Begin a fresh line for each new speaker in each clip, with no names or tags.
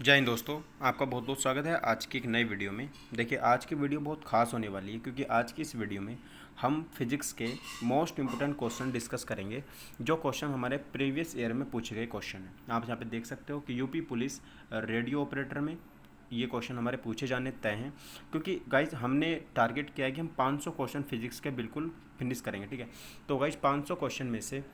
जय हिंद दोस्तों, आपका बहुत बहुत स्वागत है आज की एक नई वीडियो में। देखिए, आज की वीडियो बहुत खास होने वाली है क्योंकि आज की इस वीडियो में हम फिजिक्स के मोस्ट इंपोर्टेंट क्वेश्चन डिस्कस करेंगे। जो क्वेश्चन हमारे प्रीवियस ईयर में पूछे गए क्वेश्चन हैं। आप यहाँ पे देख सकते हो कि यूपी पुलिस रेडियो ऑपरेटर में ये क्वेश्चन हमारे पूछे जाने तय हैं, क्योंकि गाइज हमने टारगेट किया है कि हम 500 क्वेश्चन फिजिक्स के बिल्कुल फिनिश करेंगे। ठीक है, तो गाइज 500 क्वेश्चन में से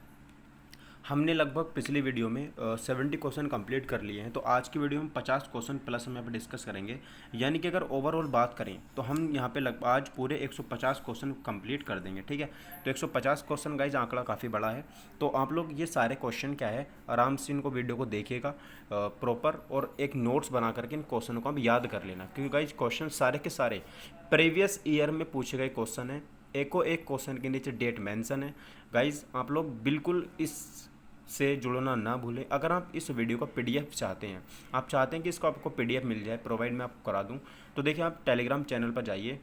हमने लगभग पिछली वीडियो में 70 क्वेश्चन कंप्लीट कर लिए हैं। तो आज की वीडियो में 50 क्वेश्चन प्लस हम यहाँ पे डिस्कस करेंगे। यानी कि अगर ओवरऑल बात करें तो हम यहाँ पे लगभग आज पूरे 150 क्वेश्चन कंप्लीट कर देंगे। ठीक है, तो 150 क्वेश्चन गाइज आंकड़ा काफ़ी बड़ा है। तो आप लोग ये सारे क्वेश्चन क्या है, आराम से इनको वीडियो को देखिएगा प्रॉपर, और एक नोट्स बना करके इन क्वेश्चनों को आप याद कर लेना, क्योंकि गाइज क्वेश्चन सारे के सारे प्रीवियस ईयर में पूछे गए क्वेश्चन हैं। एको एक क्वेश्चन के नीचे डेट मेंशन है। गाइज आप लोग बिल्कुल इस से जुड़ना ना भूलें। अगर आप इस वीडियो का पीडीएफ चाहते हैं, आप चाहते हैं कि इसको आपको पीडीएफ मिल जाए, प्रोवाइड मैं आपको करा दूं, तो देखिए आप टेलीग्राम चैनल पर जाइए,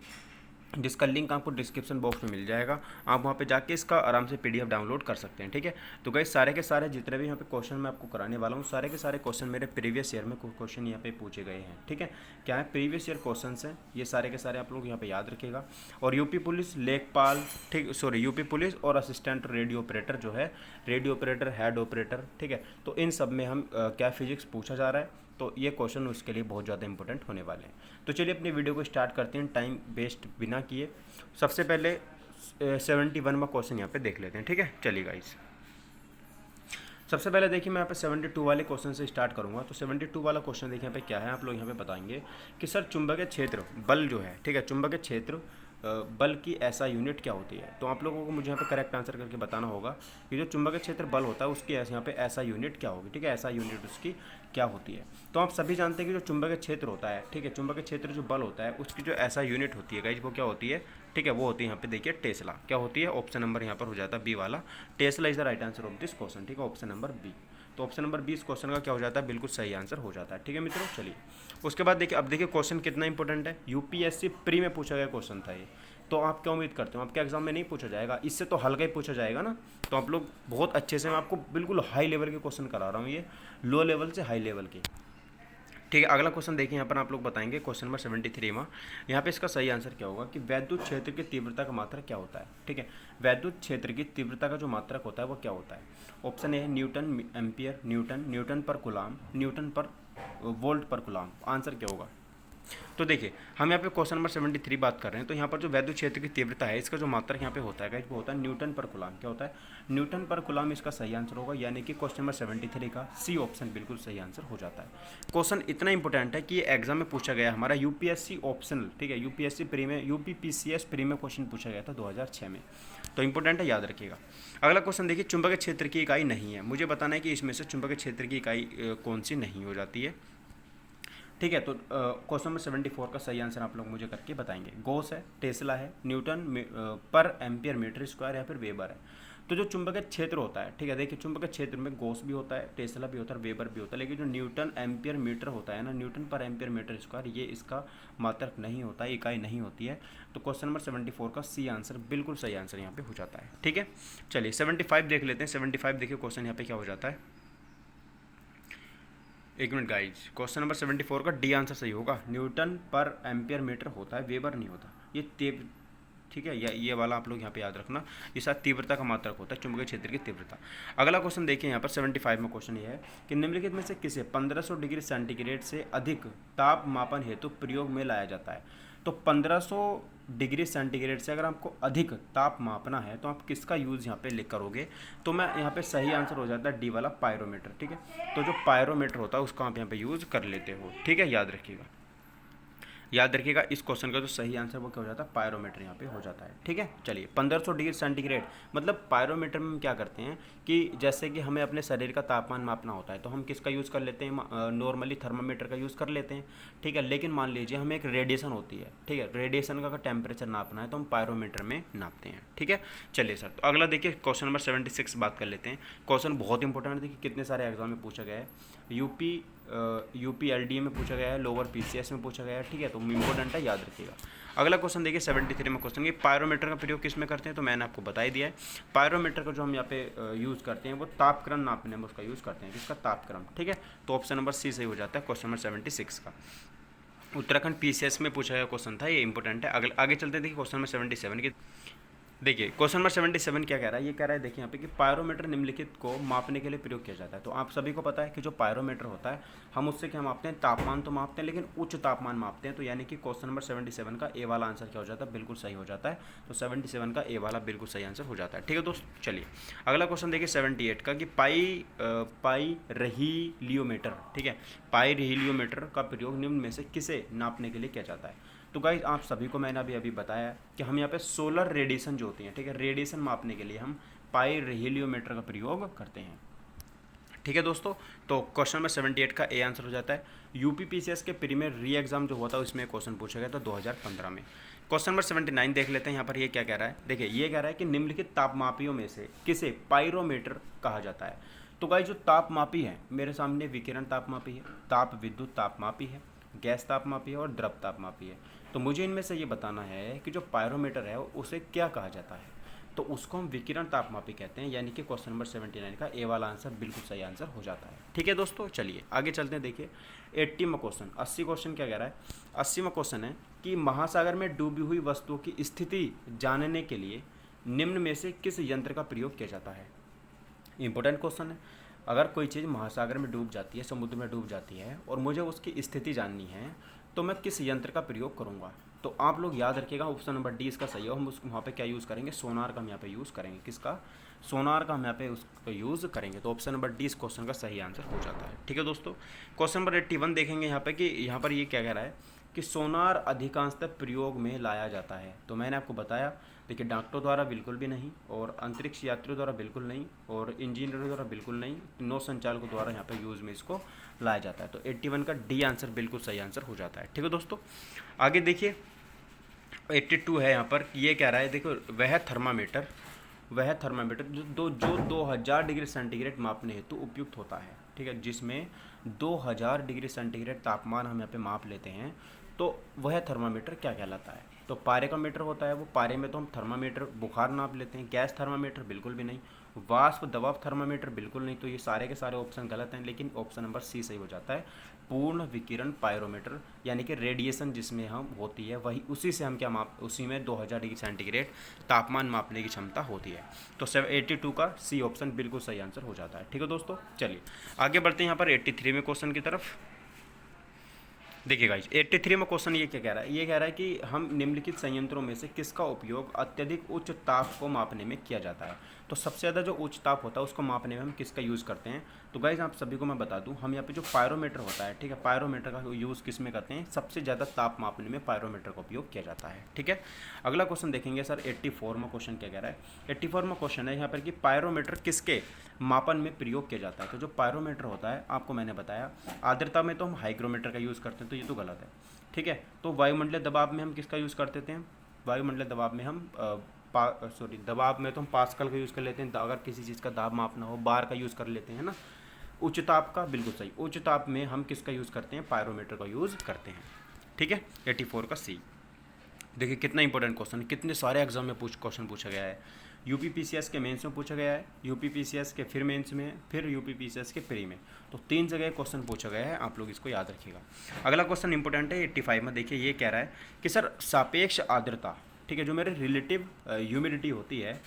जिसका लिंक आपको डिस्क्रिप्शन बॉक्स में मिल जाएगा। आप वहाँ पे जाके इसका आराम से पीडीएफ डाउनलोड कर सकते हैं। ठीक है, तो गाइस सारे के सारे जितने भी यहाँ पे क्वेश्चन मैं आपको कराने वाला हूँ, सारे के सारे क्वेश्चन मेरे प्रीवियस ईयर में क्वेश्चन यहाँ पे पूछे गए हैं। ठीक है, क्या है, प्रीवियस ईयर क्वेश्चन हैं ये सारे के सारे, आप लोग यहाँ पे याद रखिएगा। और यूपी पुलिस लेखपाल, ठीक सॉरी, यूपी पुलिस और असिस्टेंट रेडियो ऑपरेटर जो है, रेडियो ऑपरेटर, हेड ऑपरेटर, ठीक है, तो इन सब में हम क्या फिजिक्स पूछा जा रहा है, तो ये क्वेश्चन उसके लिए बहुत ज़्यादा इंपॉर्टेंट होने वाले हैं। तो चलिए अपनी वीडियो को स्टार्ट करते हैं टाइम वेस्ट बिना किए। सबसे पहले 71वां क्वेश्चन यहाँ पे देख लेते हैं। ठीक है, चलिए गाइस, सबसे पहले देखिए मैं यहाँ पे 72 वाले क्वेश्चन से स्टार्ट करूँगा। तो 72 वाला क्वेश्चन देखिए यहाँ पे क्या है, आप लोग यहाँ पे बताएंगे कि सर चुंबकीय क्षेत्र बल जो है, ठीक है, चुंबकीय क्षेत्र बल की ऐसा यूनिट क्या होती है। तो आप लोगों को मुझे यहाँ पे करेक्ट आंसर करके बताना होगा कि जो चुंबकीय क्षेत्र बल होता है उसकी यहाँ पे ऐसा यूनिट क्या होगी। ठीक है, ऐसा यूनिट उसकी क्या होती है। तो आप सभी जानते हैं कि जो चुंबकीय क्षेत्र होता है, ठीक है, चुंबकीय क्षेत्र जो बल होता है उसकी जो ऐसा यूनिट होती है गाइज, वो क्या होती है, ठीक है, वो होती है यहाँ पे देखिए टेस्ला। क्या होती है, ऑप्शन नंबर यहाँ पर हो जाता है बी वाला, Tesla is the right answer of this question. ठीक है, ऑप्शन नंबर बी। तो ऑप्शन नंबर 20 क्वेश्चन का क्या हो जाता है, बिल्कुल सही आंसर हो जाता है। ठीक है मित्रों, चलिए उसके बाद देखिए, अब देखिए क्वेश्चन कितना इंपॉर्टेंट है, यूपीएससी प्री में पूछा गया क्वेश्चन था ये। तो आप क्या उम्मीद करते हो, आपके एग्जाम में नहीं पूछा जाएगा, इससे तो हल्का ही पूछा जाएगा ना। तो आप लोग बहुत अच्छे से, मैं आपको बिल्कुल हाई लेवल के क्वेश्चन करा रहा हूँ, ये लो लेवल से हाई लेवल के। ठीक है, अगला क्वेश्चन देखिए, यहाँ पर आप लोग बताएंगे क्वेश्चन नंबर 73 में। यहाँ पे इसका सही आंसर क्या होगा कि वैद्युत क्षेत्र की तीव्रता का मात्रक क्या होता है। ठीक है, वैद्युत क्षेत्र की तीव्रता का जो मात्रक होता है वो क्या होता है। ऑप्शन ए है न्यूटन एम्पियर, न्यूटन पर कूलाम, न्यूटन पर वोल्ट पर कूलाम। आंसर क्या होगा। तो देखिए हम यहाँ पे क्वेश्चन नंबर 73 बात कर रहे हैं। तो यहाँ पर जो वैद्युत क्षेत्र की तीव्रता है, इसका जो मात्रक यहाँ पे होता है वो होता है न्यूटन पर कूलाम। क्या होता है, न्यूटन पर कूलाम इसका सही आंसर होगा, यानी कि क्वेश्चन नंबर 73 का सी ऑप्शन बिल्कुल सही आंसर हो जाता है। क्वेश्चन इतना इंपॉर्टेंट है कि ये एग्जाम में पूछा गया हमारा यूपीएससी ऑप्शनल, ठीक है, यूपीएससी प्री में, यूपीपीसीएस प्री में क्वेश्चन पूछा गया था 2006 में। तो इंपॉर्टेंट है, याद रखिएगा। अगला क्वेश्चन देखिए, चुंबकीय क्षेत्र की इकाई नहीं है, मुझे बताना है कि इसमें से चुंबकीय क्षेत्र की इकाई कौन सी नहीं हो जाती है। ठीक है, तो क्वेश्चन नंबर 74 का सही आंसर आप लोग मुझे करके बताएंगे। गॉस है, टेस्ला है, न्यूटन पर एम्पियर मीटर स्क्वायर या फिर वेबर है। तो जो चुंबकीय क्षेत्र होता है, ठीक है, देखिए चुंबकीय क्षेत्र में गॉस भी होता है, टेस्ला भी होता है, वेबर भी होता है, लेकिन जो न्यूटन एम्पियर मीटर होता है ना, न्यूटन पर एम्पियर मीटर स्क्वायर, ये इसका मात्रक नहीं होता है, इकाई नहीं होती है। तो क्वेश्चन नंबर 74 का सी आंसर बिल्कुल सही आंसर यहाँ पे हो जाता है। ठीक है, चलिए 75 देख लेते हैं। 75 देखिए क्वेश्चन यहाँ पे क्या हो जाता है, एक मिनट गाइज, क्वेश्चन नंबर 74 का डी आंसर सही होगा। न्यूटन पर एम्पियर मीटर होता है, वेबर नहीं होता। ये ठीक है, ये वाला आप लोग यहाँ पे याद रखना, ये साथ तीव्रता का मात्रक होता है, चुंबकीय क्षेत्र की तीव्रता। अगला क्वेश्चन देखिए, यहाँ पर 75 में क्वेश्चन ये है कि निम्नलिखित में से किसे 1500 डिग्री सेंटीग्रेड से अधिक ताप मापन हेतु प्रयोग में लाया जाता है। तो 1500 डिग्री सेंटीग्रेड से अगर आपको अधिक ताप मापना है तो आप किसका यूज़ यहाँ पे लिख करोगे। तो मैं यहाँ पे सही आंसर हो जाता है डी वाला, पायरोमीटर। ठीक है, तो जो पायरोमीटर होता है उसका आप यहाँ पे यूज़ कर लेते हो। ठीक है, याद रखिएगा, याद रखिएगा इस क्वेश्चन का जो सही आंसर वो क्या हो जाता है, पायरोमीटर यहाँ पे हो जाता है। ठीक है, चलिए 1500 डिग्री सेंटीग्रेड मतलब पायरोमीटर में हम क्या करते हैं कि जैसे कि हमें अपने शरीर का तापमान मापना होता है तो हम किसका यूज़ कर लेते हैं, नॉर्मली थर्मामीटर का यूज़ कर लेते हैं। ठीक है, लेकिन मान लीजिए हमें एक रेडिएशन होती है, ठीक है, रेडिएशन का अगर टेम्परेचर नापना है तो हम पायरोमीटर में नापते हैं। ठीक है, चलिए सर, तो अगला देखिए क्वेश्चन नंबर 76 बात कर लेते हैं। क्वेश्चन बहुत इंपॉर्टेंट है, देखिए कितने सारे एग्जाम में पूछा गया है। यूपी एलडीए में पूछा गया है, लोअर पीसीएस में पूछा गया है। ठीक है, तो इंपॉर्टेंट है, याद रखिएगा। अगला क्वेश्चन देखिए 73 में क्वेश्चन, कि पायरोमीटर का प्रयोग किस में करते हैं, तो मैंने आपको बता ही दिया है। पायरोमीटर का जो हम यहाँ पे यूज़ करते हैं वो तापक्रम नापने में उसका यूज़ करते हैं, किसका, तापक्रम। ठीक है, तो ऑप्शन नंबर सी सही हो जाता है क्वेश्चन नंबर 76 का। उत्तराखंड पीसीएस में पूछा गया क्वेश्चन था, ये इंपॉर्टेंट है। आगे चलते हैं, देखिए क्वेश्चन नंबर 77 की। देखिए क्वेश्चन नंबर 77 क्या कह रहा है, ये कह रहा है देखिए यहाँ पे कि पायरोमीटर निम्नलिखित को मापने के लिए प्रयोग किया जाता है। तो आप सभी को पता है कि जो पायरोमीटर होता है हम उससे क्या मापते हैं, तापमान तो मापते हैं लेकिन उच्च तापमान मापते हैं। तो यानी कि क्वेश्चन नंबर 77 का ए वाला आंसर क्या हो जाता है, बिल्कुल सही हो जाता है। तो 77 का ए वाला बिल्कुल सही आंसर हो जाता है। ठीक है दोस्तों, चलिए अगला क्वेश्चन देखिए 78 का, कि पाइरहेलियोमीटर, ठीक है, पाइरहेलियोमीटर का प्रयोग निम्न में से किसे नापने के लिए किया जाता है। तो गाइज आप सभी को मैंने अभी बताया कि हम यहाँ पे सोलर रेडिएशन जो होती है, ठीक है, रेडिएशन मापने के लिए हम पाइरहेलियोमीटर का प्रयोग करते हैं। ठीक है दोस्तों, तो क्वेश्चन नंबर 78 का ए आंसर हो जाता है। यूपीपीसीएस के प्री में री एग्जाम जो हुआ था उसमें क्वेश्चन पूछा गया था 2015 में। क्वेश्चन नंबर 79 देख लेते हैं यहाँ पर, ये क्या कह रहा है। देखिए ये कह रहा है कि निम्नलिखित तापमापियों में से किसे पायरोमीटर कहा जाता है। तो गाइज जो तापमापी है मेरे सामने विकिरण तापमापी है, ताप विद्युत तापमापी है, गैस तापमापी है और द्रव तापमापी है। तो मुझे इनमें से ये बताना है कि जो पायरोमीटर है उसे क्या कहा जाता है। तो उसको हम विकिरण तापमापी कहते हैं, यानी कि क्वेश्चन नंबर 79 का ए वाला आंसर बिल्कुल सही आंसर हो जाता है। ठीक है दोस्तों, चलिए आगे चलते हैं। देखिए 80वां क्वेश्चन, 80 क्वेश्चन क्या कह रहा है। 80वां क्वेश्चन है कि महासागर में डूबी हुई वस्तुओं की स्थिति जानने के लिए निम्न में से किस यंत्र का प्रयोग किया जाता है। इंपॉर्टेंट क्वेश्चन है। अगर कोई चीज़ महासागर में डूब जाती है, समुद्र में डूब जाती है और मुझे उसकी स्थिति जाननी है तो मैं किस यंत्र का प्रयोग करूंगा। तो आप लोग याद रखिएगा ऑप्शन नंबर डी इसका सही है। हम उसको वहाँ पे क्या यूज़ करेंगे, सोनार का हम यहाँ पे यूज़ करेंगे। किसका, सोनार का हम यहाँ पे उसको यूज़ करेंगे। तो ऑप्शन नंबर डी इस क्वेश्चन का सही आंसर हो जाता है। ठीक है दोस्तों, क्वेश्चन नंबर 81 देखेंगे यहाँ पे कि यहाँ पर ये क्या कह रहा है कि सोनार अधिकांशतः प्रयोग में लाया जाता है। तो मैंने आपको बताया, देखिए डॉक्टरों द्वारा बिल्कुल भी नहीं, और अंतरिक्ष यात्रियों द्वारा बिल्कुल नहीं, और इंजीनियरों द्वारा बिल्कुल नहीं, नौ संचालकों द्वारा यहाँ पे यूज़ में इसको लाया जाता है। तो 81 का डी आंसर बिल्कुल सही आंसर हो जाता है। ठीक है दोस्तों, आगे देखिए 82 है यहाँ पर, ये कह रहा है देखो वह थर्मामीटर जो 2000 डिग्री सेंटीग्रेड मापने हेतु उपयुक्त होता है। ठीक है, जिसमें 2000 डिग्री सेंटीग्रेड तापमान हम यहाँ पे माप लेते हैं, तो वह थर्मामीटर क्या कहलाता है। तो पारे का मीटर होता है वो, पारे में तो हम थर्मामीटर बुखार नाप लेते हैं। गैस थर्मामीटर बिल्कुल भी नहीं, वाष्प दबाव थर्मामीटर बिल्कुल नहीं। तो ये सारे के सारे ऑप्शन गलत हैं, लेकिन ऑप्शन नंबर सी सही हो जाता है। पूर्ण विकिरण पायरोमीटर, यानी कि रेडिएशन जिसमें हम होती है वही, उसी से हम क्या माप, उसी में 2000 डिग्री सेंटीग्रेड तापमान मापने की क्षमता होती है। तो 82 का सी ऑप्शन बिल्कुल सही आंसर हो जाता है। ठीक है दोस्तों, चलिए आगे बढ़ते हैं यहाँ पर 83 में क्वेश्चन की तरफ। देखिए गाइस 83 में क्वेश्चन ये क्या कह रहा है, ये कह रहा है कि हम निम्नलिखित संयंत्रों में से किसका उपयोग अत्यधिक उच्च ताप को मापने में किया जाता है। तो सबसे ज़्यादा जो उच्च ताप होता है उसको मापने में हम किसका यूज़ करते हैं। तो गाइस आप सभी को मैं बता दूं, हम यहाँ पे जो पायरोमीटर होता है, ठीक है, पायरोमीटर का यूज़ किस में करते हैं, सबसे ज़्यादा ताप मापने में पायरोमीटर का उपयोग किया जाता है। ठीक है, अगला क्वेश्चन देखेंगे सर 84 में क्वेश्चन क्या कह रहा है। 84 में क्वेश्चन है यहाँ पर कि पायरोमीटर किसके मापन में प्रयोग किया जाता है। तो जो पायरोमीटर होता है आपको मैंने बताया, आर्द्रता में तो हम हाइग्रोमीटर का यूज़ करते हैं, तो ये तो गलत है। ठीक है, तो वायुमंडलीय दबाव में हम किसका यूज़ करते थे, वायुमंडलीय दबाव में हम दबाव में तो हम पास्कल का यूज़ कर लेते हैं। अगर किसी चीज़ का दाब मापना हो बार का यूज़ कर लेते हैं ना। उच्च ताप का बिल्कुल सही, उच्च ताप में हम किसका यूज़ करते हैं, पायरोमीटर का यूज़ करते हैं। ठीक है, 84 का सी। देखिए कितना इंपॉर्टेंट क्वेश्चन है, कितने सारे एग्जाम में क्वेश्चन पूछा गया है। यूपीपीसीएस के मेंस में पूछा गया है, यूपीपीसीएस के फिर मेंस में, फिर यूपीपीसीएस के प्री में, तो 3 जगह क्वेश्चन पूछा गया है। आप लोग इसको याद रखिएगा। अगला क्वेश्चन इंपॉर्टेंट है 85 में। देखिए ये कह रहा है कि सर सापेक्ष आर्द्रता, ठीक है, जो मेरे रिलेटिव ह्यूमिडिटी होती है,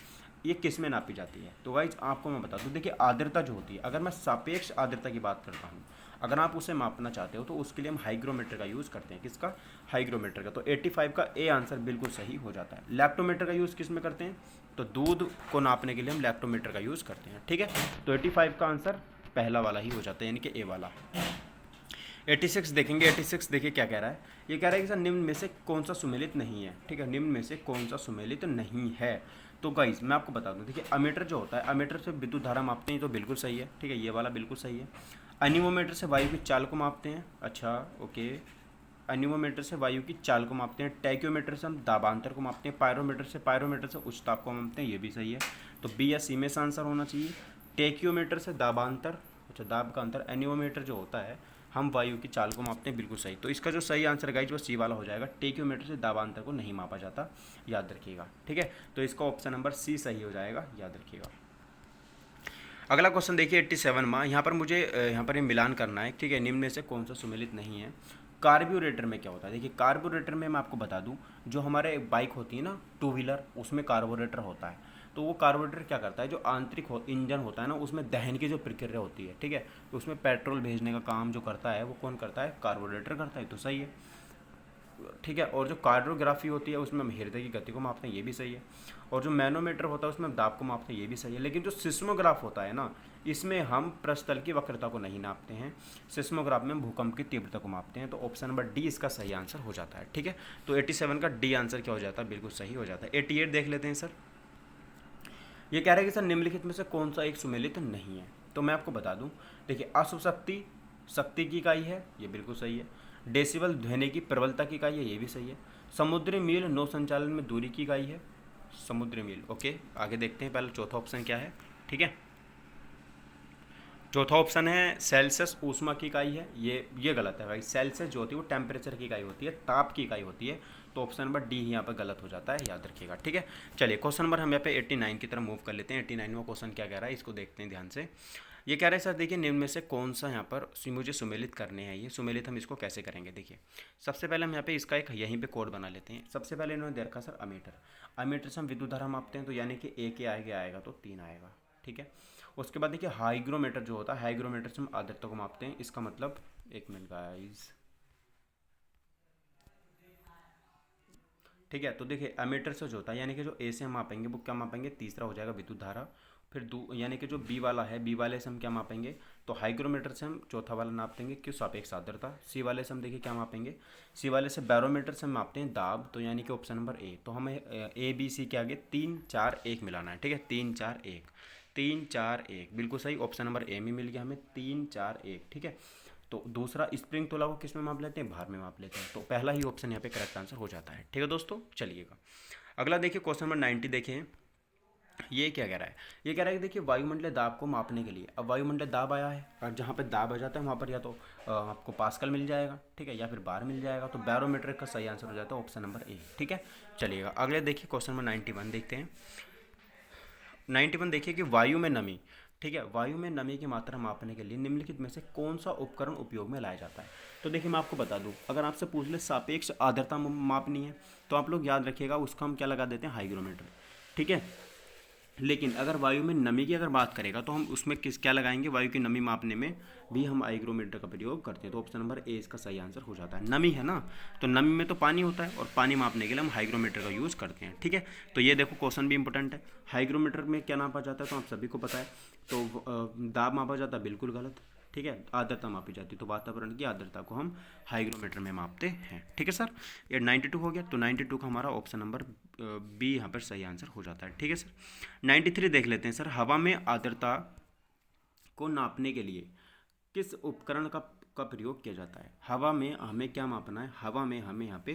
ये किस में नापी जाती है। तो गाइज आपको मैं बता दूं, देखिए आर्द्रता जो होती है, अगर मैं सापेक्ष आर्द्रता की बात करता हूँ, अगर आप उसे मापना चाहते हो तो उसके लिए हम हाइग्रोमीटर का यूज़ करते हैं। किसका, हाइग्रोमीटर का। तो 85 का ए आंसर बिल्कुल सही हो जाता है। लैक्टोमीटर का यूज़ किस में करते हैं, तो दूध को नापने के लिए हम लैक्टोमीटर का यूज़ करते हैं। ठीक है, तो 85 का आंसर पहला वाला ही हो जाता है, यानी कि ए वाला। 86 देखेंगे। 86 देखिए क्या कह रहा है, ये कह रहा है कि सर निम्न में से कौन सा सुमेलित नहीं है। ठीक है, निम्न में से कौन सा सुमेलित नहीं है। तो गाइस मैं आपको बता दूं, देखिए अमीटर जो होता है, अमीटर से विद्युत धारा मापते हैं, तो बिल्कुल सही है। ठीक है, ये वाला बिल्कुल सही है। एनीमोमीटर से वायु की चाल को मापते हैं, अच्छा ओके, एनीमोमीटर से वायु की चाल को मापते हैं। टैक्योमीटर से हम दाबांतर को मापते हैं। पायरोमीटर से उच्च ताप को मापते हैं, ये भी सही है। तो बी या सी में से आंसर होना चाहिए। टैक्योमीटर से दाबांतर, अच्छा दाब का अंतर। एनीमोमीटर जो होता है हम वायु की चाल को मापते हैं, बिल्कुल सही। तो इसका जो सही आंसर गाइज वो सी वाला हो जाएगा, टेक्योमीटर से दाबांतर को नहीं मापा जाता, याद रखिएगा, ठीक है। तो इसका ऑप्शन नंबर सी सही हो जाएगा, याद रखिएगा। अगला क्वेश्चन देखिए 87 में, यहाँ पर मुझे यहाँ पर ये मिलान करना है, ठीक है। निम्न में से कौन सा सुमेलित नहीं है। कार्ब्यूरेटर में क्या होता है, देखिए कार्ब्यूरेटर में मैं आपको बता दूं, जो हमारे बाइक होती है ना, टू व्हीलर, उसमें कार्बोरेटर होता है। तो वो कार्बोरेटर क्या करता है, जो आंतरिक इंजन होता है ना, उसमें दहन की जो प्रक्रिया होती है, ठीक है, तो उसमें पेट्रोल भेजने का काम जो करता है वो कौन करता है, कार्बोरेटर करता है, तो सही है, ठीक है। और जो कार्डियोग्राफी होती है उसमें हम हृदय की गति को मापते हैं, ये भी सही है। और जो मैनोमीटर होता है उसमें हम दाब को मापते हैं, ये भी सही है। लेकिन जो सिस्मोग्राफ होता है ना, इसमें हम प्रस्थल की वक्रता को नहीं नापते हैं, सिस्मोग्राफ में भूकंप की तीव्रता को मापते हैं। तो ऑप्शन नंबर डी इसका सही आंसर हो जाता है, ठीक है। तो 87 का डी आंसर क्या हो जाता है, बिल्कुल सही हो जाता है। 88 देख लेते हैं सर। ये कह रहे हैं कि सर निम्नलिखित में से कौन सा एक सुमेलित नहीं है। तो मैं आपको बता दूं, देखिए अश्व शक्ति शक्ति की इकाई है, ये बिल्कुल सही है। डेसिबल ध्वनि की प्रबलता की इकाई है, ये भी सही है। समुद्री मील नौ संचालन में दूरी की इकाई है, समुद्री मील, ओके। आगे देखते हैं, पहले चौथा ऑप्शन क्या है, ठीक है। चौथा ऑप्शन है सेल्सियस ऊष्मा की इकाई है, ये गलत है भाई। सेल्सियस जो होती है वो टेम्परेचर की इकाई होती है, ताप की इकाई होती है। तो ऑप्शन नंबर डी यहाँ पर गलत हो जाता है, याद रखिएगा, ठीक है। चलिए क्वेश्चन नंबर हम यहाँ पे 89 की तरफ मूव कर लेते हैं। 89 में क्वेश्चन क्या कह रहा है, इसको देखते हैं ध्यान से। ये कह रहे हैं सर देखिए निम्न में से कौन सा यहाँ पर मुझे सुमेलित करने हैं, ये सुमेलित हम इसको कैसे करेंगे। देखिए सबसे पहले हम यहाँ पे इसका एक यहीं पे कोड बना लेते हैं। सबसे पहले इन्होंने दे रखा सर अमीटर, अमीटर से हम विद्युत धारा मापते हैं, तो यानी कि एक आएगा तो 3 आएगा, ठीक है। उसके बाद देखिए हाइग्रोमीटर जो होता है, हाइग्रोमीटर से हम आर्द्रता को मापते हैं। इसका मतलब, एक मिनट गाइस, ठीक है। तो देखिए एमीटर से जो होता है, यानी कि जो ए से हम मापेंगे वो क्या मापेंगे, तीसरा हो जाएगा विद्युत धारा। फिर यानी कि जो बी वाला है, बी वाले से हम क्या मापेंगे, तो हाइग्रोमीटर से हम चौथा वाला नाप देंगे, क्यों, सापेक्ष आर्द्रता। सी वाले से हम देखिए क्या मापेंगे, सी वाले से बैरोमीटर से हम मापते हैं दाब, तो यानी कि ऑप्शन नंबर ए। तो हमें ए बी सी के आगे 3 4 1 मिलाना है, ठीक है। 3 4 1, 3 4 1, बिल्कुल सही। ऑप्शन नंबर ए में मिल गया हमें 3 4 1, ठीक है। तो दूसरा स्प्रिंग तोला को किस में माप लेते हैं, भार में माप लेते हैं। तो पहला ही ऑप्शन यहाँ पे करेक्ट आंसर हो जाता है, ठीक है दोस्तों। चलिएगा अगला देखिए क्वेश्चन नंबर 90 देखें। ये क्या कह रहा है, ये कह रहा है कि देखिए वायुमंडलीय दाब को मापने के लिए, अब वायुमंडलीय दाब आया है और जहाँ पे दाब आ जाता है वहाँ पर या तो आपको पास्कल मिल जाएगा, ठीक है, या फिर बार मिल जाएगा। तो बैरोमीटर का सही आंसर हो जाता है ऑप्शन नंबर ए, ठीक है। चलिएगा अगले देखिए क्वेश्चन नंबर 91 देखते हैं। 91 देखिए कि वायु में नमी, ठीक है, वायु में नमी की मात्रा मापने के लिए निम्नलिखित में से कौन सा उपकरण उपयोग में लाया जाता है। तो देखिए मैं आपको बता दूं, अगर आपसे पूछ ले सापेक्ष आर्द्रता मापनी है, तो आप लोग याद रखिएगा उसका हम क्या लगा देते हैं, हाइग्रोमीटर, ठीक है। लेकिन अगर वायु में नमी की अगर बात करेगा तो हम उसमें क्या लगाएंगे, वायु की नमी मापने में भी हम हाइग्रोमीटर का प्रयोग करते हैं। तो ऑप्शन नंबर ए इसका सही आंसर हो जाता है। नमी है ना, तो नमी में तो पानी होता है और पानी मापने के लिए हम हाइग्रोमीटर का यूज़ करते हैं, ठीक है। तो ये देखो क्वेश्चन भी इंपॉर्टेंट है। हाइग्रोमीटर में क्या नापा जाता है, तो आप सभी को पता है। तो दाब मापा जाता है, बिल्कुल गलत, ठीक है। आर्द्रता मापी जाती है, तो वातावरण की आर्द्रता को हम हाइग्रोमीटर में मापते हैं, ठीक है सर। ये 92 हो गया, तो 92 का हमारा ऑप्शन नंबर बी यहाँ पर सही आंसर हो जाता है, ठीक है सर। 93 देख लेते हैं सर। हवा में आर्द्रता को नापने के लिए किस उपकरण का प्रयोग किया जाता है। हवा में हमें क्या मापना है, हवा में हमें यहाँ पे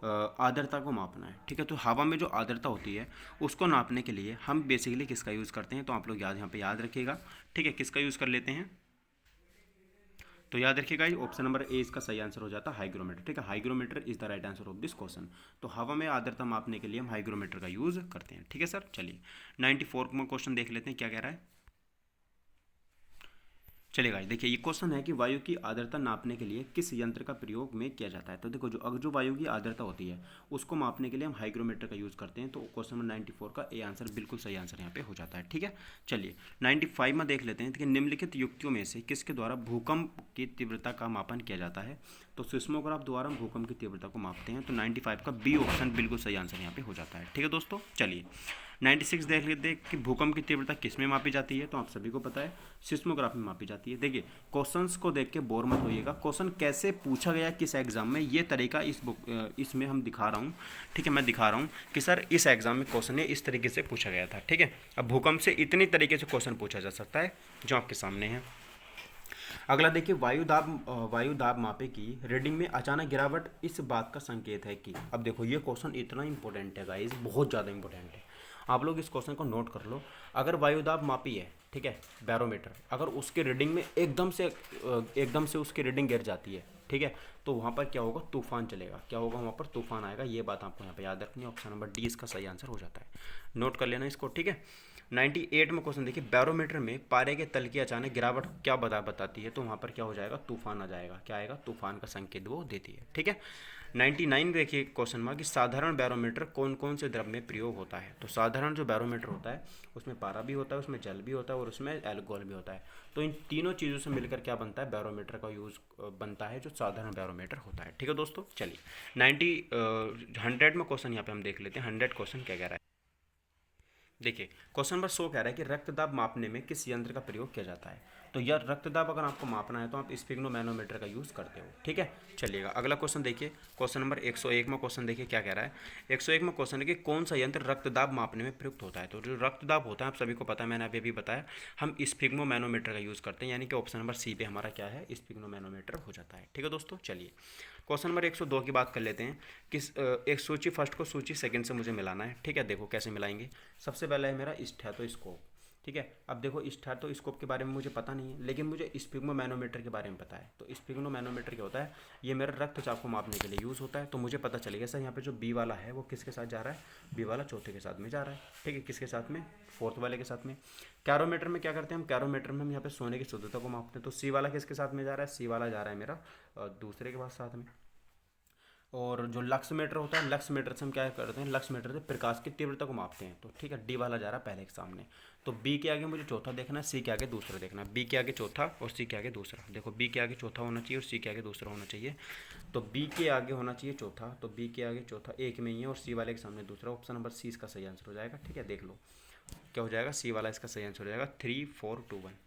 आर्द्रता को मापना है, ठीक है। तो हवा में जो आर्द्रता होती है उसको नापने के लिए हम बेसिकली किसका यूज़ करते हैं, तो आप लोग यहाँ पे याद रखिएगा, ठीक है। किसका यूज़ कर लेते हैं, तो याद रखिएगा ऑप्शन नंबर ए इसका सही आंसर हो जाता है हाइग्रोमीटर, ठीक है। Hygrometer is the right answer of this question. तो हवा में आर्द्रता मापने के लिए हम हाइग्रोमीटर का यूज़ करते हैं, ठीक है सर। चलिए 94 में क्वेश्चन देख लेते हैं क्या कह रहा है। चलेगा, देखिए ये क्वेश्चन है कि वायु की आर्द्रता नापने के लिए किस यंत्र का प्रयोग में किया जाता है। तो देखो जो वायु की आर्द्रता होती है उसको मापने के लिए हम हाइग्रोमीटर का यूज़ करते हैं। तो क्वेश्चन नंबर 94 का ए आंसर बिल्कुल सही आंसर यहाँ पे हो जाता है, ठीक है। चलिए 95 में देख लेते हैं कि निम्नलिखित युक्तियों में से किसके द्वारा भूकंप की तीव्रता का मापन किया जाता है। तो सिस्मोग्राफ द्वारा हम भूकंप की तीव्रता को मापते हैं। तो 95 का बी ऑप्शन बिल्कुल सही आंसर यहाँ पे हो जाता है, ठीक है दोस्तों। चलिए 96 देख लेते हैं कि भूकंप की तीव्रता किस में मापी जाती है। तो आप सभी को पता है सिस्मोग्राफ में मापी जाती है। देखिए क्वेश्चंस को देख के बोर मत होइएगा, क्वेश्चन कैसे पूछा गया किस एग्जाम में, ये तरीका इसमें हम दिखा रहा हूँ, ठीक है। मैं दिखा रहा हूँ कि सर इस एग्जाम में क्वेश्चन इस तरीके से पूछा गया था, ठीक है। अब भूकंप से इतनी तरीके से क्वेश्चन पूछा जा सकता है जो आपके सामने है। अगला देखिए वायु दाब मापे की रीडिंग में अचानक गिरावट इस बात का संकेत है कि, अब देखो ये क्वेश्चन इतना इंपॉर्टेंट है गाइस, बहुत ज़्यादा इंपॉर्टेंट है। आप लोग इस क्वेश्चन को नोट कर लो। अगर वायु दाब मापी है, ठीक है, बैरोमीटर, अगर उसके रीडिंग में एकदम से उसकी रीडिंग गिर जाती है, ठीक है, तो वहाँ पर क्या होगा, तूफान चलेगा, क्या होगा, वहाँ पर तूफान आएगा। ये बात आपको यहाँ पे याद रखनी है। ऑप्शन नंबर डी इसका सही आंसर हो जाता है, नोट कर लेना इसको, ठीक है। 98 में क्वेश्चन देखिए, बैरोमीटर में पारे के तल की अचानक गिरावट क्या बताती है, तो वहाँ पर क्या हो जाएगा, तूफान आ जाएगा, क्या आएगा, तूफान का संकेत वो देती है, ठीक है। 99 देखिए क्वेश्चन में कि साधारण बैरोमीटर कौन कौन से द्रव में प्रयोग होता है, तो साधारण जो बैरोमीटर होता है उसमें पारा भी होता है, उसमें जल भी होता है और उसमें एल्कोहल भी होता है। तो इन तीनों चीज़ों से मिलकर क्या बनता है, बैरोमीटर का यूज़ बनता है, जो साधारण बैरोमीटर होता है, ठीक है दोस्तों। चलिए 100 में क्वेश्चन यहाँ पे हम देख लेते हैं, 100 क्वेश्चन क्या कह रहा है। देखिए क्वेश्चन नंबर 100 कह रहा है कि रक्तदाब मापने में किस यंत्र का प्रयोग किया जाता है, तो यार रक्तदाब अगर आपको मापना है तो आप स्फिग्नोमैनोमीटर का यूज़ करते हो, ठीक है। चलिएगा अगला क्वेश्चन देखिए, क्वेश्चन नंबर 101 में क्वेश्चन देखिए क्या कह रहा है। 101 में क्वेश्चन है कि कौन सा यंत्र रक्तदाब मापने में प्रयुक्त होता है, तो जो रक्तदाब होता है आप सभी को पता है, मैंने अभी बताया, हम स्फिग्नोमैनोमीटर का यूज़ करते हैं, यानी कि ऑप्शन नंबर सी पे हमारा क्या है, स्फिग्नोमैनोमीटर हो जाता है, ठीक है दोस्तों। चलिए क्वेश्चन नंबर 102 की बात कर लेते हैं कि एक सूची फर्स्ट को सूची सेकंड से मुझे मिलाना है, ठीक है। देखो कैसे मिलाएंगे, सबसे पहला है मेरा स्टेथोस्कोप, ठीक है। अब देखो स्टेथोस्कोप के बारे में मुझे पता नहीं है, लेकिन मुझे स्फिग्नोमैनोमीटर के बारे में पता है। तो स्फिग्नोमैनोमीटर क्या होता है, ये मेरा रक्तचाप को मापने के लिए यूज़ होता है। तो मुझे पता चलेगा सर यहाँ पे जो बी वाला है वो किसके साथ जा रहा है, बी वाला चौथे के साथ में जा रहा है, ठीक है, किसके साथ में, फोर्थ वाले के साथ में। कैरोमीटर में क्या करते हैं हम, कैरोमीटर में हम यहाँ पे सोने की शुद्धता को मापते हैं। तो सी वाला किसके साथ में जा रहा है, सी वाला जा रहा है मेरा दूसरे के पास साथ में। और जो लक्स मीटर होता है, लक्स मीटर से हम क्या करते हैं, लक्स मीटर से प्रकाश की तीव्रता को मापते हैं। तो ठीक है, डी वाला जा रहा है पहले के सामने। तो बी के आगे मुझे चौथा देखना है, सी के आगे दूसरा देखना है। बी के आगे चौथा और सी के आगे दूसरा। देखो बी के आगे चौथा होना चाहिए और सी के आगे दूसरा होना चाहिए। तो बी के आगे होना चाहिए चौथा, तो बी के आगे चौथा एक में ही है और सी वाले के सामने दूसरा। ऑप्शन नंबर सी इसका सही आंसर हो जाएगा, ठीक है। देख लो क्या हो जाएगा, सी वाला इसका सही आंसर हो जाएगा, 3 4 2 1।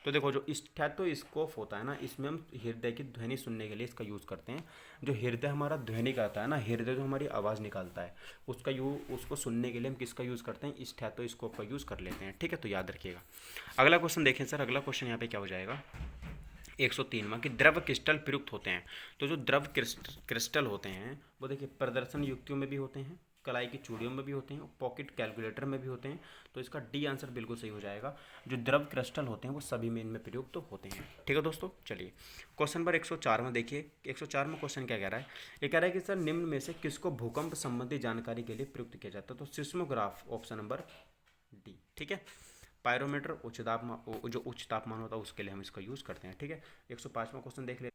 तो देखो जो स्टेथोस्कोप होता है ना, इसमें हम हृदय की ध्वनि सुनने के लिए इसका यूज़ करते हैं। जो हृदय हमारा ध्वनि करता है ना, हृदय जो हमारी आवाज़ निकालता है उसको सुनने के लिए हम किसका यूज़ करते हैं, स्टेथोस्कोप का यूज़ कर लेते हैं, ठीक है। तो याद रखिएगा। अगला क्वेश्चन देखें सर, अगला क्वेश्चन यहाँ पे क्या हो जाएगा 103 में कि द्रव क्रिस्टल प्रयुक्त होते हैं। तो जो द्रव क्रिस्टल होते हैं वो देखिए प्रदर्शन युक्तियों में भी होते हैं, कलाई की चूड़ियों में भी होते हैं, पॉकेट कैलकुलेटर में भी होते हैं। तो इसका डी आंसर बिल्कुल सही हो जाएगा। जो द्रव क्रिस्टल होते हैं वो सभी में इनमें प्रयुक्त तो होते हैं, ठीक है दोस्तों। चलिए क्वेश्चन नंबर 104 में देखिए, 104 में क्वेश्चन क्या कह रहा है, ये कह रहा है कि सर निम्न में से किसको भूकंप संबंधी जानकारी के लिए प्रयुक्त किया जाता है। तो सिस्मोग्राफ, ऑप्शन नंबर डी, ठीक है। पायरोमीटर जो उच्च तापमान होता है उसके लिए हम इसका यूज़ करते हैं, ठीक है। 105वां क्वेश्चन देख ले।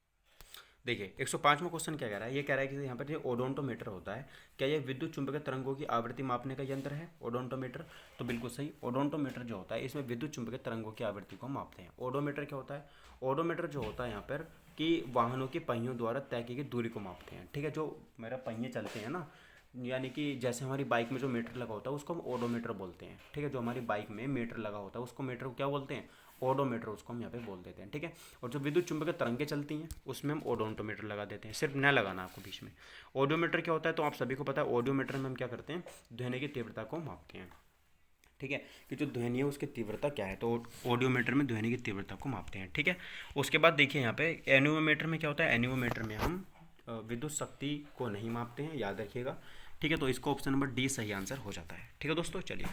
देखिए 105वां क्वेश्चन क्या कह रहा है, ये कह रहा है कि यहाँ पर जो ओडोंटोमीटर होता है, क्या ये विद्युत चुंबकीय तरंगों की आवृत्ति मापने का यंत्र है, ओडोंटोमीटर। तो बिल्कुल सही, ओडोंटोमीटर जो होता है इसमें विद्युत चुंबकीय तरंगों की आवृत्ति को मापते हैं। ओडोमीटर क्या होता है, ओडोमीटर जो होता है यहाँ पर कि वाहनों के पहियों द्वारा तय की गई दूरी को मापते हैं, ठीक है। जो मेरा पहिए चलते हैं ना, यानी कि जैसे हमारी बाइक में जो मीटर लगा होता है उसको हम ओडोमीटर बोलते हैं, ठीक है। जो हमारी बाइक में मीटर लगा होता है उसको मीटर को क्या बोलते हैं, ओडोमीटर, उसको हम यहाँ पे बोल देते हैं, ठीक है। और जो विद्युत चुंबकीय तरंगें चलती हैं उसमें हम ओडोंटोमीटर लगा देते हैं, सिर्फ न लगाना आपको बीच में। ऑडियोमीटर क्या होता है, तो आप सभी को पता है, ऑडियोमीटर में हम क्या करते हैं, ध्वनि की तीव्रता को मापते हैं, ठीक है, कि जो ध्वनि है उसकी तीव्रता क्या है, तो ऑडियोमीटर में ध्वनि की तीव्रता को मापते हैं, ठीक है। उसके बाद देखिए यहाँ पे एनिवोमीटर में क्या होता है, एनिवोमीटर में हम विद्युत शक्ति को नहीं मापते हैं, याद रखिएगा, ठीक है। तो इसको ऑप्शन नंबर डी सही आंसर हो जाता है, ठीक है दोस्तों। चलिए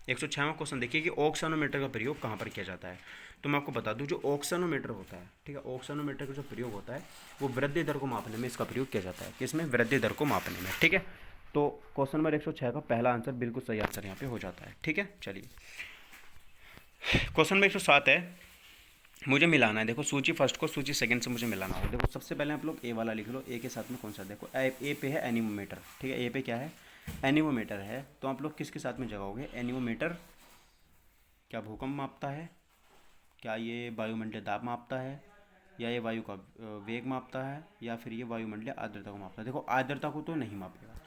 106वां क्वेश्चन देखिए कि ऑक्सानोमीटर का प्रयोग कहाँ पर किया जाता है। तो मैं आपको बता दूं जो ऑक्सानोमीटर होता है, ठीक है, ऑक्सानोमीटर का जो प्रयोग होता है वो वृद्धि दर को मापने में इसका प्रयोग किया जाता है, किसमें, वृद्धि दर को मापने में, ठीक है। तो क्वेश्चन नंबर 106 का पहला आंसर बिल्कुल सही आंसर यहाँ पे हो जाता है, ठीक है। चलिए क्वेश्चन नंबर 107 है, मुझे मिलाना है, देखो सूची फर्स्ट को सूची सेकंड से मुझे मिलाना है। देखो सबसे पहले आप लोग ए वाला लिख लो, ए के साथ में कौन सा, देखो ए पे है एनीमोमीटर, ठीक है, ए पे क्या है, एनीमोमीटर है। तो आप लोग किसके साथ में जगाओगे, एनीमोमीटर क्या भूकंप मापता है, क्या ये वायुमंडलीय दाब मापता है, या ये वायु का वेग मापता है, या फिर ये वायुमंडलीय आर्द्रता को मापता है। देखो आर्द्रता को तो नहीं मापेगा,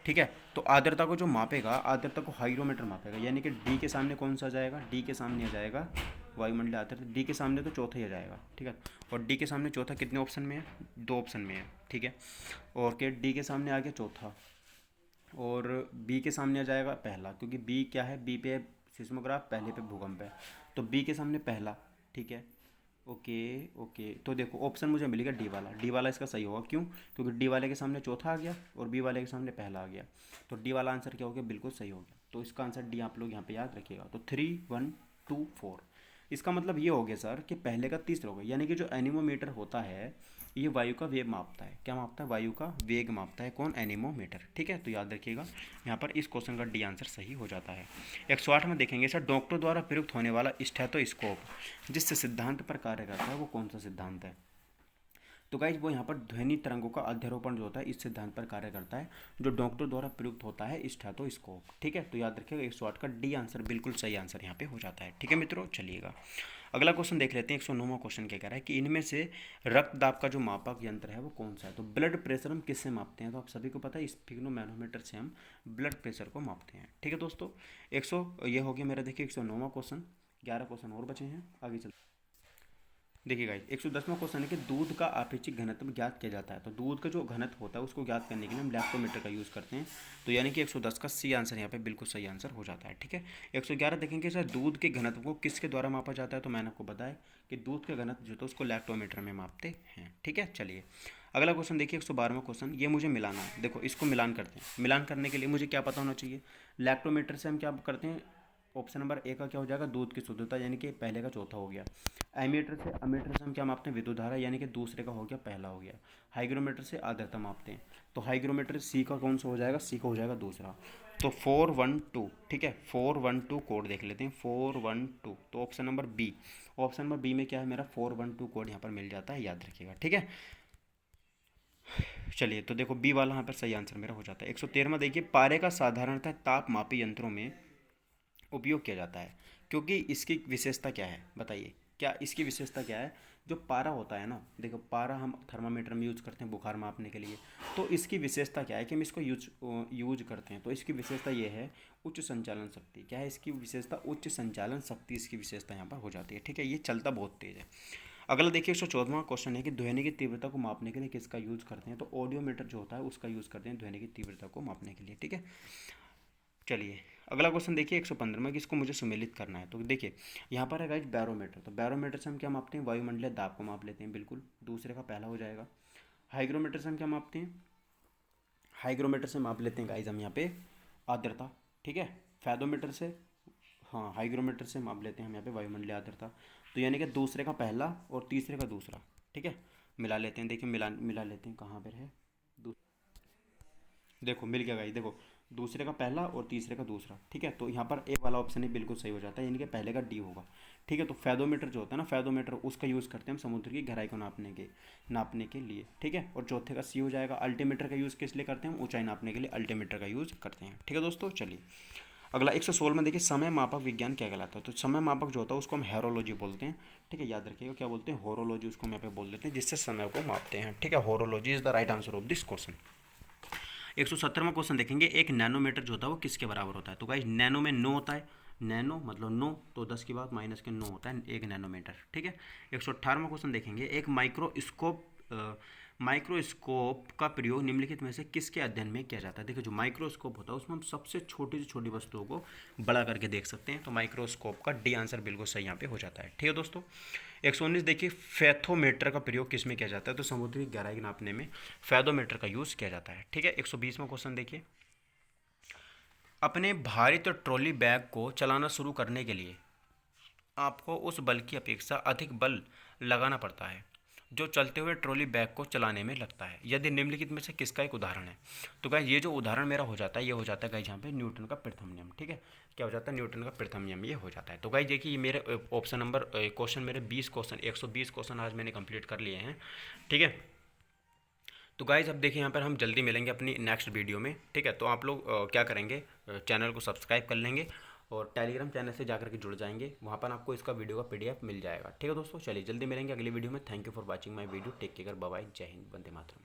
ठीक है। तो आर्द्रता को जो मापेगा, आर्द्रता को हाइग्रोमीटर मापेगा, यानी कि डी के सामने कौन सा आ जाएगा, डी के सामने आ जाएगा वायुमंडलीय आर्द्रता, डी के सामने तो चौथा ही आ जाएगा, ठीक है। और डी के सामने चौथा कितने ऑप्शन में है, 2 ऑप्शन में है, ठीक है। और के डी के सामने आ गया चौथा, और बी के सामने आ जाएगा पहला, क्योंकि बी क्या है, बी पे सिस्मोग्राफ, पहले पे भूकंप है, तो बी के सामने पहला, ठीक है। ओके ओके, तो देखो ऑप्शन मुझे मिलेगा डी वाला, डी वाला इसका सही होगा, क्यों, क्योंकि डी वाले के सामने चौथा आ गया और बी वाले के सामने पहला आ गया, तो डी वाला आंसर क्या हो गया, बिल्कुल सही हो गया। तो इसका आंसर डी आप लोग यहाँ पे याद रखिएगा। तो 3 1 4। इसका मतलब ये हो गया सर कि पहले का तीसरा हो गया, यानी कि जो एनीमोमीटर होता है ये वायु का वेग मापता है। क्या मापता है? वायु का वेग मापता है। कौन? एनीमोमीटर। ठीक है, तो याद रखिएगा यहाँ पर इस क्वेश्चन का डी आंसर सही हो जाता है। 108 में देखेंगे सर, डॉक्टर द्वारा प्रयुक्त होने वाला स्टेथोस्कोप जिस सिद्धांत पर कार्य करता है वो कौन सा सिद्धांत है? तो गाइज वो यहाँ पर ध्वनि तरंगों का अध्यारोपण जो होता है इस सिद्धांत पर कार्य करता है, जो डॉक्टर द्वारा प्रयुक्त होता है स्टेथोस्कोप। ठीक है, तो याद रखिएगा 108 का डी आंसर बिल्कुल सही आंसर यहाँ पे हो जाता है। ठीक है मित्रों, चलिएगा अगला क्वेश्चन देख लेते हैं। 109वां क्वेश्चन क्या कह रहा है कि इनमें से रक्तदाब का जो मापक यंत्र है वो कौन सा है? तो ब्लड प्रेशर हम किससे मापते हैं? तो आप सभी को पता है स्फिग्नोमैनोमीटर से हम ब्लड प्रेशर को मापते हैं। ठीक है दोस्तों, ये हो गया मेरा देखिए 109वां क्वेश्चन। 11 क्वेश्चन और बचे हैं, आगे चलते। देखिए गाइस 110वां क्वेश्चन है कि दूध का आपेक्षिक घनत्व ज्ञात किया जाता है। तो दूध का जो घनत्व होता है उसको ज्ञात करने के लिए हम लैक्टोमीटर का यूज़ करते हैं। तो यानी कि 110 का सी आंसर यहाँ पे बिल्कुल सही आंसर हो जाता है। ठीक है, 111 देखेंगे सर, दूध के घनत्व को किसके द्वारा मापा जाता है? तो मैंने आपको बताया कि दूध के घनत्व जो था उसको लैक्टोमीटर में मापते हैं। ठीक है, चलिए अगला क्वेश्चन देखिए 112वां क्वेश्चन। ये मुझे मिलाना है। देखो इसको मिलान करते हैं। मिलान करने के लिए मुझे क्या पता होना चाहिए? लैक्टोमीटर से हम क्या करते हैं? ऑप्शन नंबर ए का क्या हो जाएगा? दूध की शुद्धता, यानी कि पहले का चौथा हो गया। अमीटर से हम क्या मापते हैं? विद्युत धारा, यानी कि दूसरे का हो गया पहला हो गया। हाइग्रोमीटर से आर्द्रता मापते हैं। तो हाइग्रोमीटर सी का कौन सा हो जाएगा? सी का हो जाएगा दूसरा। तो 412। ठीक है, 412 कोड देख लेते हैं। 412, तो option number B. Option number B में क्या है मेरा? 412 कोड यहाँ पर मिल जाता है, याद रखिएगा। ठीक है, चलिए तो देखो बी वाला यहाँ पर सही आंसर मेरा हो जाता है। 113वां देखिए, पारे का साधारणतः ताप मापी यंत्रों में उपयोग किया जाता है, क्योंकि इसकी विशेषता क्या है? बताइए, क्या इसकी विशेषता क्या है? जो पारा होता है ना, देखो पारा हम थर्मामीटर में यूज करते हैं बुखार मापने के लिए। तो इसकी विशेषता क्या है कि हम इसको यूज करते हैं? तो इसकी विशेषता ये है उच्च संचालन शक्ति। क्या है इसकी विशेषता? उच्च संचालन शक्ति इसकी विशेषता यहाँ पर हो जाती है। ठीक है, ये चलता बहुत तेज है। अगला देखिए 114वां क्वेश्चन है कि ध्वनि की तीव्रता को मापने के लिए किसका यूज करते हैं? तो ऑडियोमीटर जो होता है उसका यूज करते हैं ध्वनि की तीव्रता को मापने के लिए। ठीक है, चलिए अगला क्वेश्चन देखिए 115 में, कि इसको मुझे सुमेलित करना है। तो देखिए यहाँ पर है गाइस बैरोमीटर। तो बैरोमीटर से हम क्या मापते हैं? वायुमंडलीय दाब को माप लेते हैं, बिल्कुल दूसरे का पहला हो जाएगा। हाइग्रोमीटर से हम क्या मापते हैं? हाइग्रोमीटर से माप लेते हैं गाइस हम यहाँ पे आर्द्रता। ठीक है, फैदोमीटर से, हाँ हाइग्रोमीटर से माप लेते हैं हम यहाँ पे वायुमंडलीय आर्द्रता। तो यानी कि दूसरे का पहला और तीसरे का दूसरा। ठीक है, मिला लेते हैं। देखिए मिला लेते हैं, कहाँ पर है? देखो मिल गया गाइस, देखो दूसरे का पहला और तीसरे का दूसरा। ठीक है, तो यहाँ पर ए वाला ऑप्शन ही बिल्कुल सही हो जाता है, यानी कि पहले का डी होगा। ठीक है, तो फैदोमीटर जो होता है ना, फैदोमीटर उसका यूज़ करते हैं हम समुद्र की गहराई को नापने के लिए। ठीक है, और चौथे का सी हो जाएगा। अल्टीमीटर का यूज़ किस लिए करते हैं? हम ऊंचाई नापने के लिए अल्टीमीटर का यूज़ करते हैं। ठीक है दोस्तों, चलिए अगला 116 में देखिए, समय मापक विज्ञान क्या कहलाता है? तो समय मापक जो होता है उसको हम हेरोलॉजी बोलते हैं। ठीक है, याद रखिएगा क्या बोलते हैं? होरोलॉजी उसको हम यहाँ पे बोल देते हैं, जिससे समय को मापते हैं। ठीक है, horology is the right answer of this question. 117वां क्वेश्चन देखेंगे, एक नैनोमीटर जो होता है वो किसके बराबर होता है? तो गाइस नैनो में 9 होता है। नैनो मतलब 9, तो 10 की बात माइनस के 9 होता है एक नैनोमीटर। ठीक है, 118वां क्वेश्चन देखेंगे, एक माइक्रोस्कोप का प्रयोग निम्नलिखित में से किसके अध्ययन में किया जाता है? देखिए जो माइक्रोस्कोप होता है उसमें हम सबसे छोटी से छोटी वस्तुओं को बड़ा करके देख सकते हैं। तो माइक्रोस्कोप का डी आंसर बिल्कुल सही यहाँ पे हो जाता है। ठीक है दोस्तों, 119 देखिए, फैथोमीटर का प्रयोग किस में किया जाता है? तो समुद्री गहराई नापने में फैथोमीटर का यूज़ किया जाता है। ठीक है, 120वां क्वेश्चन देखिए, अपने भारित ट्रॉली बैग को चलाना शुरू करने के लिए आपको उस बल की अपेक्षा अधिक बल लगाना पड़ता है जो चलते हुए ट्रॉली बैग को चलाने में लगता है, यदि निम्नलिखित में से किसका एक उदाहरण है? तो गाइस ये जो उदाहरण मेरा हो जाता है ये हो जाता है गाइस यहाँ पे न्यूटन का प्रथम नियम। ठीक है, क्या हो जाता है? न्यूटन का प्रथम नियम ये हो जाता है। तो गाइस देखिए ये मेरे ऑप्शन नंबर क्वेश्चन मेरे 20 क्वेश्चन 120 क्वेश्चन आज मैंने कंप्लीट कर लिए हैं। ठीक है, तो गाइज अब देखिए यहाँ पर हम जल्दी मिलेंगे अपनी नेक्स्ट वीडियो में। ठीक है, तो आप लोग क्या करेंगे? चैनल को सब्सक्राइब कर लेंगे और टेलीग्राम चैनल से जाकर के जुड़ जाएंगे, वहाँ पर आपको इसका वीडियो का पीडीएफ मिल जाएगा। ठीक है दोस्तों, चलिए जल्दी मिलेंगे अगली वीडियो में। Thank you for watching my video. Take care, bye bye, जय हिंद, वंदे मातरम।